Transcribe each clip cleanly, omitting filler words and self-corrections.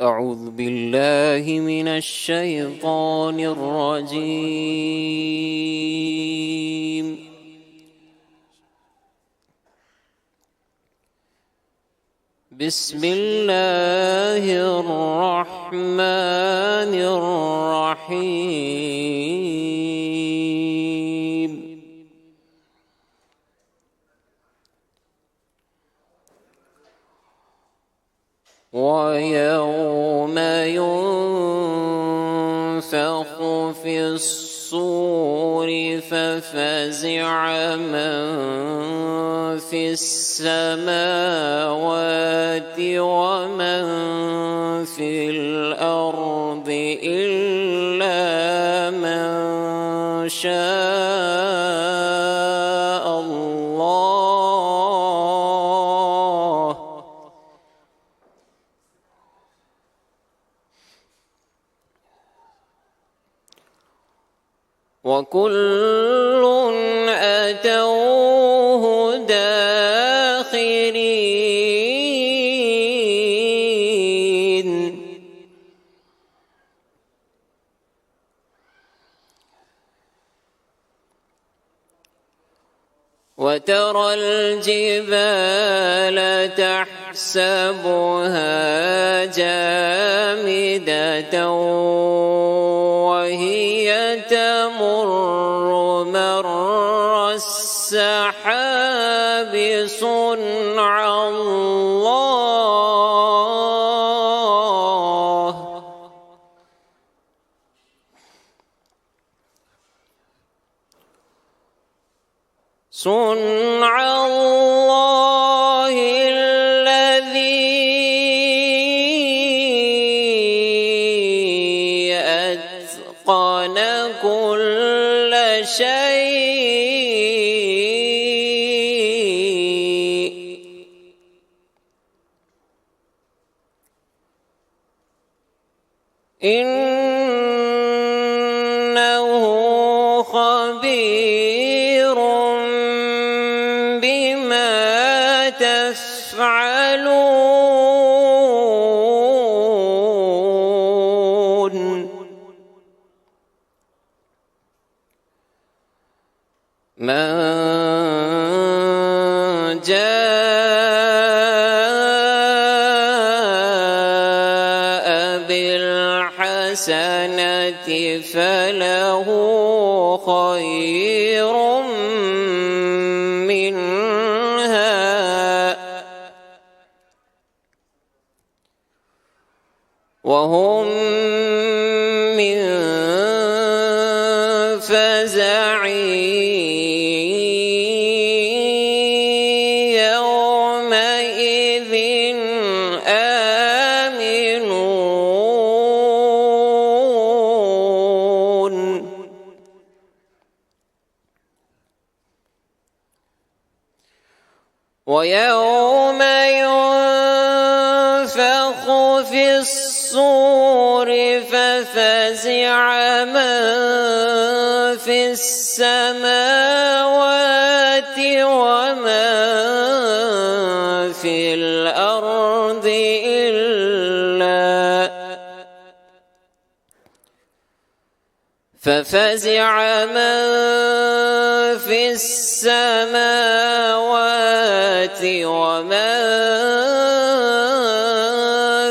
أعوذ بالله من الشيطان الرجيم. بسم الله الرحمن الرحيم. ويوم ينفخ في الصور ففزع من في السماوات ومن في الأرض إلا من شاء الله. وكل أتوه داخرين. وترى الجبال تحسبها جامدة وهي تمر مر السحاب صنع الله. صنع الله الذي أتقن كل شيء. إنه خبير بما تفعلون. من جاء بالحسنة فله خير منها وهم من فزع يومئذ آمنون. ويوم ينفخ في الصور ففزع من في السماوات ومن في الأرض ففزع من في السماوات ومن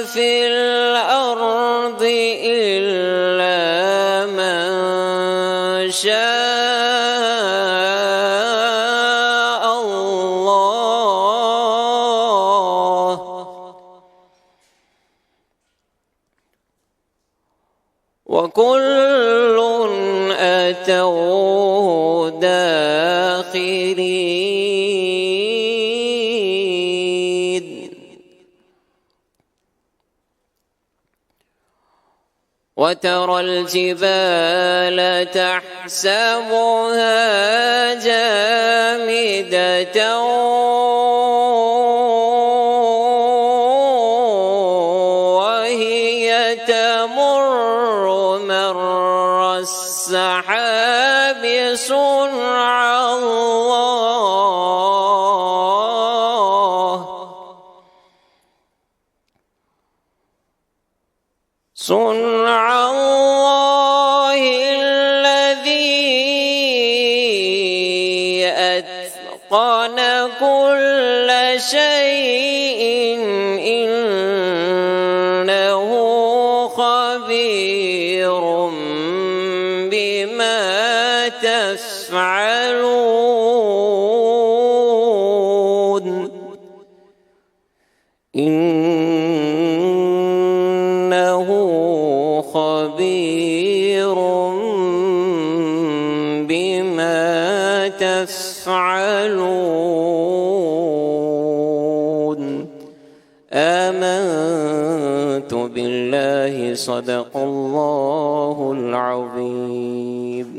في الأرض إلا من شاء الله. وكل أتوه داخرين. وترى الجبال تحسبها جامدة وهي تمر مر السحاب صنع الله. 「 الله. صنع الله الذي أتقن كل شيء إنه خبير بما تفعلون إنه خبير بما تفعلون آمنت بالله صدق الله العظيم.